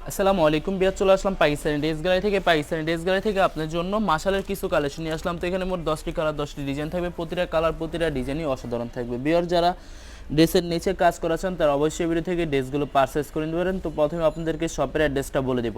আসসালামু আলাইকুম বিয়ার, চলে আসলাম পাকিস্তানি ড্রেস গ্যালারি থেকে আপনার জন্য মাশালের কিছু কালেকশন নিয়ে আসলাম। তো এখানে মোট 10টি কালার 10টি ডিজাইন থাকবে, প্রতিটা কালার প্রতিটা ডিজাইনই অসাধারণ থাকবে। বিয়ার যারা ড্রেসের নিচে কাজ করাচ্ছেন তারা অবশ্যই ভিডিও থেকে ড্রেসগুলো পারচেস করে নিতে পারেন। তো প্রথমে আপনাদেরকে শপের অ্যাড্রেসটা বলে দেব।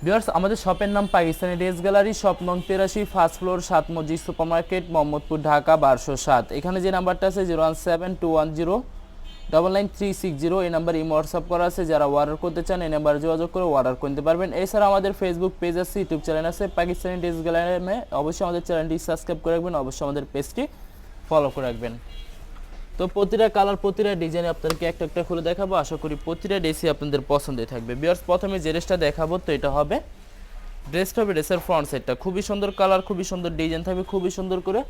বিয়ার্স, আমাদের শপের নাম পাকিস্তানি ড্রেস গ্যালারি, শপ নং 83, ফার্স্ট ফ্লোর, 7 মসজিদ সুপার মার্কেট, মোহাম্মদপুর, ঢাকা 1207। এখানে যে নাম্বারটা আছে 01721099360, এই নাম্বার ইমো হোয়াটসঅ্যাপ করা আছে। যারা অর্ডার করতে চান এই নাম্বারে যোগাযোগ করে অর্ডার করতে পারবেন। এছাড়া আমাদের ফেসবুক পেজ আছে, ইউটিউব চ্যানেল আছে পাকিস্তানি ড্রেস গ্যালারি নামে। অবশ্যই আমাদের চ্যানেলটি সাবস্ক্রাইব করে রাখবেন, অবশ্যই আমাদের পেজটি ফলো করে রাখবেন। তো প্রতিটা কালার প্রতিটা ডিজাইনে আপনাদেরকে একটা একটা খুলে দেখাবো, আশা করি প্রতিটা ড্রেসই আপনাদের পছন্দের থাকবে। বিয়ার্স, প্রথমে যে ড্রেসটা দেখাবো তো এটা হবে ড্রেসের ফ্রন্ট সাইডটা খুবই সুন্দর কালার, খুবই সুন্দর ডিজাইন থাকবে, খুবই সুন্দর করে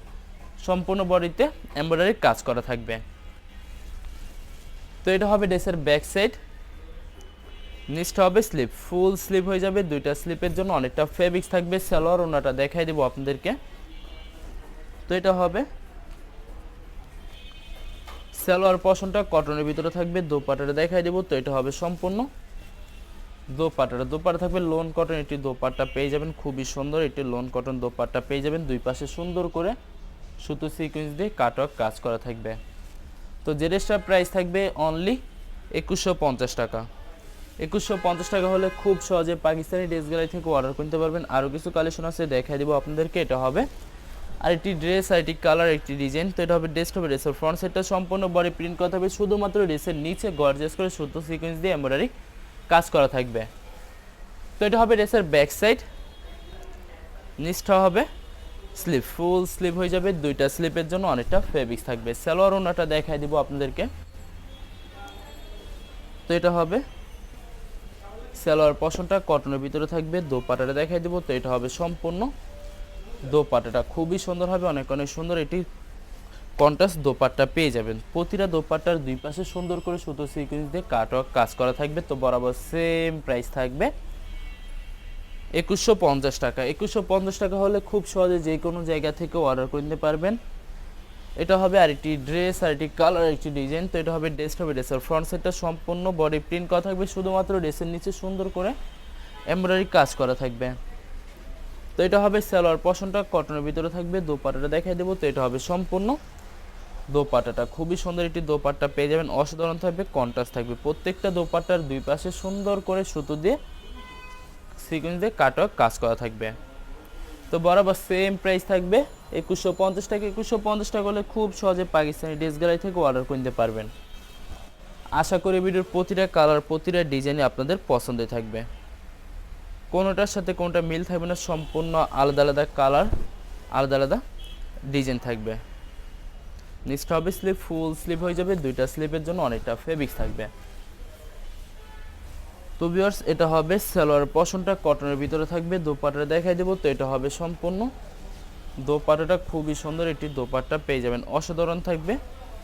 সম্পূর্ণ বডিতে এমব্রয়ডারি কাজ করা থাকবে। তো এটা হবে ড্রেসের ব্যাক সাইড, নিচটা হবে স্লিপ, ফুল স্লিপ হয়ে যাবে। দুইটা স্লিপের জন্য অনেকটা ফেব্রিক্স থাকবে। সালোয়ার ওনাটা দেখাই দেবো আপনাদেরকে। তো এটা হবে সালোয়ার পশনটা কটনের ভিতরে থাকবে। দোপাট্টাটা দেখাই দেবো। তো এটা হবে সম্পূর্ণ দোপাট্টা থাকবে লোন কটন। এটি দোপাট্টা পেয়ে যাবেন খুবই সুন্দর, এটি লোন কটন দোপাট্টা পেয়ে যাবেন। দুই পাশে সুন্দর করে সুতো সিকোয়েন্স দিয়ে কাটওয়ার্ক কাজ করা থাকবে। তো যে ড্রেসটার প্রাইস থাকবে অনলি 2150 টাকা। 2150 টাকা হলে খুব সহজে পাকিস্তানি ড্রেস গ্যালারি থেকে অর্ডার করতে পারবেন। আরও কিছু কালেকশন আছে, দেখাই দেবো আপনাদেরকে। এটা হবে আর একটি ড্রেস, আর একটি কালার, একটি ডিজাইন। তো এটা হবে ড্রেসের ফ্রন্ট সাইডটা সম্পূর্ণ বডি প্রিন্ট করা থাকবে, শুধুমাত্র ড্রেসের নিচে গর্জিয়াস করে সুতো সিকোয়েন্স দিয়ে এমব্রয়ডারি কাজ করা থাকবে। তো এটা হবে ড্রেসের ব্যাক সাইড, নিচটা হবে স্লিপ, ফুল স্লিপ হয়ে যাবে। দুইটা স্লিপের জন্য অনেকটা ফেব্রিক্স থাকবে। সালোয়ার ওনাটা দেখাই দিব আপনাদেরকে। তো এটা হবে সালোয়ার পশনটা কটনের ভিতরে থাকবে। দোপাট্টাটা দেখাই দিব। তো এটা হবে সম্পূর্ণ দোপাট্টাটা খুবই সুন্দর হবে, অনেক অনেক সুন্দর। এটি কন্ট্রাস্ট দোপাট্টা পেয়ে যাবেন। প্রতিটা দোপাট্টার দুই পাশে সুন্দর করে সুতো সিকোয়েন্স দিয়ে কাটওয়ার্ক কাজ করা থাকবে। তো বরাবর সেম প্রাইস থাকবে 2150 টাকা। 2150 টাকা হলে খুব সহজে যে কোনো জায়গা থেকে অর্ডার করে নিতে পারবেন। এটা হবে আরেকটি ড্রেস, আরেকটি কালার, আরেকটি ডিজাইন। তো এটা হবে ড্রেসের ফ্রন্ট সাইডটা সম্পূর্ণ বডি প্রিন্ট করা থাকবে, শুধুমাত্র ড্রেসের নিচে সুন্দর করে এমব্রয়ডারি কাজ করা থাকবে। তো এটা হবে সালোয়ার পশনটা কটনের ভিতরে থাকবে। দোপাট্টাটা দেখাই দেবো। তো এটা হবে সম্পূর্ণ দোপাট্টাটা খুবই সুন্দর, একটি দোপাট্টা পেয়ে যাবেন, অসাধারণ থাকবে, কন্ট্রাস্ট থাকবে। প্রত্যেকটা দোপাট্টার দুই পাশে সুন্দর করে সুতো দিয়ে সিকোয়েন্স দিয়ে কাটওয়ার্ক কাজ করা থাকবে। তো বরাবর সেম প্রাইস থাকবে 2150 টাকা। 2150 টাকা হলে খুব সহজে পাকিস্তানি ড্রেস গ্যালারি থেকে অর্ডার করতে পারবেন। আশা করি ভিডিওর প্রতিটা কালার প্রতিটা ডিজাইনই আপনাদের পছন্দের থাকবে, কোনোটার সাথে কোনোটা মিল থাকবে না, সম্পূর্ণ আলাদা আলাদা কালার, আলাদা আলাদা ডিজাইন থাকবে। নিচটা হবে স্লিপ, ফুল স্লিপ হয়ে যাবে। দুইটা স্লিপের জন্য অনেকটা ফেব্রিক্স থাকবে। তো ভিউয়ার্স, এটা হবে সালোয়ার পশনটা কটনের ভিতরে থাকবে। দোপাট্টা দেখাই দেবো। তো এটা হবে সম্পূর্ণ দোপাট্টাটা খুবই সুন্দর, একটি দোপাট্টা পেয়ে যাবেন, অসাধারণ থাকবে।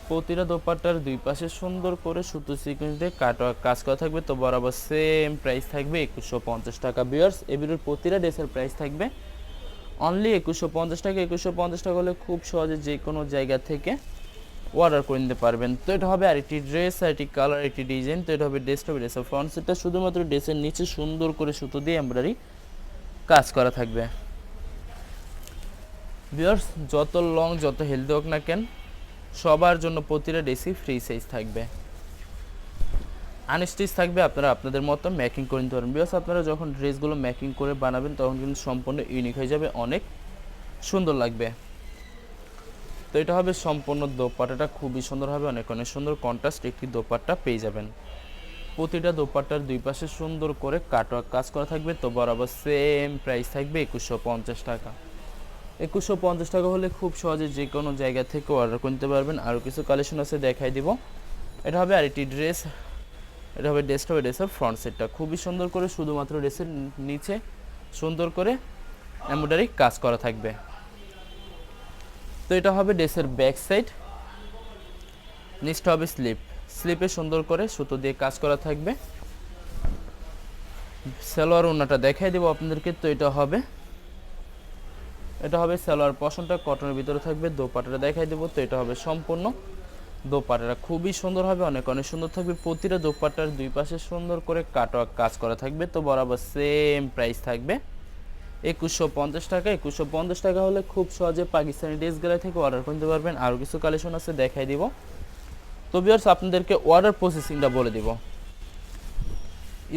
প্রতিটা দোপাট্টার দুই পাশে সুন্দর করে সুতো সিকোয়েন্স দিয়ে কাটওয়ার্ক কাজ করা থাকবে। তো বরাবর সেম প্রাইস থাকবে 2150 টাকা। ভিউয়ার্স, এই ভিডিওর প্রতিটা ড্রেসের প্রাইস থাকবে অনলি 2150 টাকা। 2150 টাকা হলে খুব সহজে যে কোনো জায়গা থেকে অর্ডার করে নিতে পারবেন। তো এটা হবে আরেকটি ড্রেস, আরেকটি কালার, একটি ডিজাইন। তো এটা হবে ড্রেসের ফ্রন্ট সাইডটা শুধুমাত্র ড্রেসের নিচে সুন্দর করে সুতো দিয়ে এমব্রয়ডারি কাজ করা থাকবে। ভিউয়ার্স, যত লং যত হেলদি হোক না কেন, সবার জন্য প্রতিটা ড্রেসই ফ্রি সাইজ থাকবে, আনস্টিচ থাকবে। আপনারা আপনাদের মতো মেকিং করে নিতে পারবেন। ভিউয়ার্স, আপনারা যখন ড্রেসগুলো মেকিং করে বানাবেন তখন কিন্তু সম্পূর্ণ ইউনিক হয়ে যাবে, অনেক সুন্দর লাগবে। তো এটা হবে সম্পূর্ণ দোপাট্টাটা খুবই সুন্দর হবে, অনেক অনেক সুন্দর কন্ট্রাস্ট একটি দোপাট্টা পেয়ে যাবেন। প্রতিটা দোপাট্টার দুই পাশে সুন্দর করে কাটওয়ার্ক কাজ করা থাকবে। তো বরাবর সেম প্রাইস থাকবে 2150 টাকা। 2150 টাকা হলে খুব সহজে যে কোনো জায়গা থেকে অর্ডার করতে পারবেন। আরও কিছু কালেকশন আছে, দেখাই দিব। এটা হবে আরেকটি ড্রেস, এটা হবে ড্রেসের ফ্রন্ট সাইডটা খুবই সুন্দর করে শুধুমাত্র ড্রেসের নিচে সুন্দর করে এমব্রয়ডারি কাজ করা থাকবে। তো এটা হবে ড্রেসের ব্যাক সাইড, নিচটা হবে স্লিপে সুন্দর করে সুতো দিয়ে কাজ করা থাকবে। সালোয়ার ওনাটা দেখাই দেবো আপনাদেরকে। তো এটা হবে সালোয়ার পশনটা কটনের ভিতরে থাকবে। দোপাট্টাটা দেখাই দেবো। তো এটা হবে সম্পূর্ণ দোপাট্টাটা খুবই সুন্দর হবে, অনেক অনেক সুন্দর থাকবে। প্রতিটা দোপাট্টার দুই পাশে সুন্দর করে কাটওয়ার্ক কাজ করা থাকবে। তো বরাবর সেম প্রাইস থাকবে 2150 টাকা। 2150 টাকা হলে খুব সহজে পাকিস্তানি ড্রেস গ্যালারি থেকে অর্ডার করতে পারবেন। আরও কিছু কালেকশন আছে, দেখাই দিব। তো ভিউয়ার্স, আপনাদেরকে অর্ডার প্রসেসিংটা বলে দিব।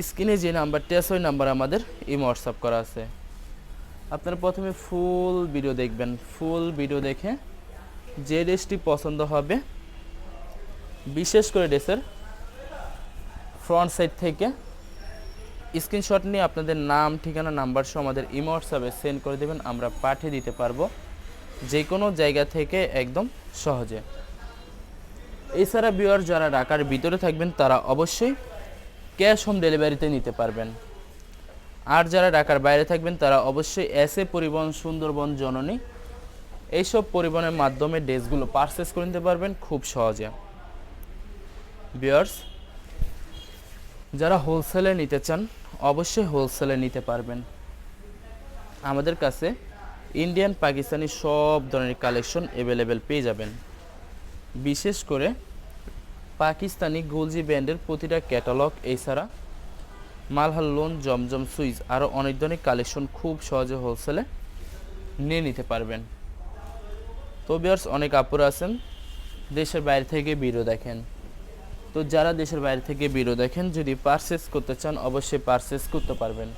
স্ক্রিনে যে নাম্বারটি আছে ওই নাম্বার আমাদের ইমো হোয়াটসঅ্যাপ করা আছে। আপনারা প্রথমে ফুল ভিডিও দেখবেন। ফুল ভিডিও দেখে যে ড্রেসটি পছন্দ হবে, বিশেষ করে ড্রেসের ফ্রন্ট সাইড থেকে স্ক্রিনশট নিয়ে আপনাদের নাম, ঠিকানা, নাম্বার সহ আমাদের ইমো হোয়াটসঅ্যাপে সেন্ড করে দেবেন। আমরা পাঠিয়ে দিতে পারবো যে কোনো জায়গা থেকে একদম সহজে। এছাড়া ভিউয়ার যারা ঢাকার ভিতরে থাকবেন তারা অবশ্যই ক্যাশ হোম ডেলিভারিতে নিতে পারবেন। আর যারা ঢাকার বাইরে থাকবেন তারা অবশ্যই এসএ পরিবহন, সুন্দরবন, জননী এইসব পরিবহনের মাধ্যমে ড্রেসগুলো পারচেস করে নিতে পারবেন খুব সহজে। ভিউয়ার্স, যারা হোলসেলে নিতে চান অবশ্যই হোলসেলে নিতে পারবেন। আমাদের কাছে ইন্ডিয়ান, পাকিস্তানি সব ধরনের কালেকশন অ্যাভেলেবেল পেয়ে যাবেন। বিশেষ করে পাকিস্তানি গুলজি ব্র্যান্ডের প্রতিটা ক্যাটালগ, এছাড়া মালহার লোন, জমজম, সুইচ আরও অনেক ধরনের কালেকশন খুব সহজে হোলসেলে নিয়ে নিতে পারবেন। তো ভিউয়ার্স, অনেক আপুরা আছেন দেশের বাইরে থেকে ভিডিও দেখেন। তো যারা দেশের বাইরে থেকে ভিডিও দেখেন, যদি পারচেস করতে চান অবশ্যই পারচেস করতে পারবেন।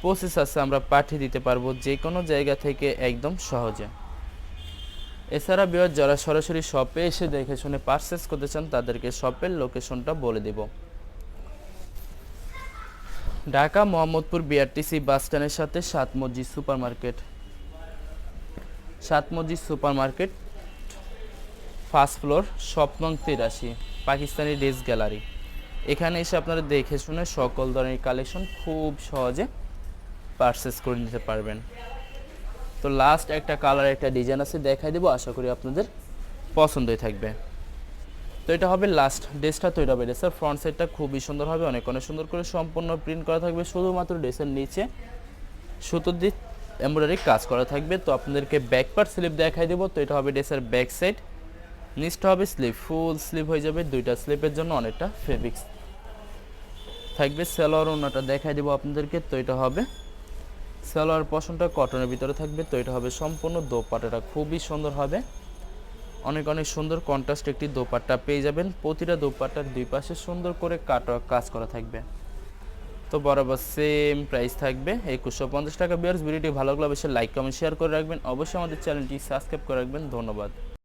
প্রসেস আছে, আমরা পাঠিয়ে দিতে পারবো যে কোনো জায়গা থেকে একদম সহজে। এছাড়া ভিউয়ার যারা সরাসরি শপে এসে দেখে শুনে পারচেস করতে চান তাদেরকে শপের লোকেশনটা বলে দেব। ঢাকা মোহাম্মদপুর বিআরটিসি বাস স্ট্যান্ডের সাথে সাত মসজিদ সুপার মার্কেট, সাত মসজিদ super market, first floor, shop নং 83, পাকিস্তানি ড্রেস গ্যালারি। এখানে এসে আপনারা দেখে শুনে সকল ধরনের কালেকশন খুব সহজে পারচেস করে নিতে পারবেন। তো লাস্ট একটা কালার, একটা ডিজাইন আছে, দেখাই দেবো, আশা করি আপনাদের পছন্দই থাকবে। তো এটা হবে লাস্ট ড্রেসটা। তো এটা হবে ড্রেসের ফ্রন্ট সাইডটা খুবই সুন্দর হবে, অনেক অনেক সুন্দর করে সম্পূর্ণ প্রিন্ট করা থাকবে। শুধুমাত্র ড্রেসের নিচে সুতোর দিয়ে এমব্রয়ডারি কাজ করা থাকবে। তো আপনাদেরকে ব্যাক পার্ট স্লিপ দেখাই দেবো। তো এটা হবে ড্রেসের ব্যাক সাইড, নিচটা হবে স্লিপ, ফুল স্লিপ হয়ে যাবে। দুইটা স্লিপের জন্য অনেকটা ফেব্রিক্স থাকবে। সালোয়ার ওড়নাটা দেখাই দেবো আপনাদেরকে। তো এটা হবে সালোয়ার পশনটা কটনের ভিতরে থাকবে। তো এটা হবে সম্পূর্ণ দোপাট্টাটা খুবই সুন্দর হবে, অনেক অনেক সুন্দর কন্ট্রাস্ট একটি দোপাট্টা পেয়ে যাবেন। প্রতিটা দোপাট্টার দুই পাশে সুন্দর করে কাটওয়ার্ক কাজ করা থাকবে। তো বরাবর সেম প্রাইস থাকবে 2150 টাকা। ভিউয়ার্স, ভিডিওটি ভালো লাগলে অবশ্যই লাইক, কমেন্ট, শেয়ার করে রাখবেন। অবশ্যই আমাদের চ্যানেলটি সাবস্ক্রাইব করে রাখবেন। ধন্যবাদ।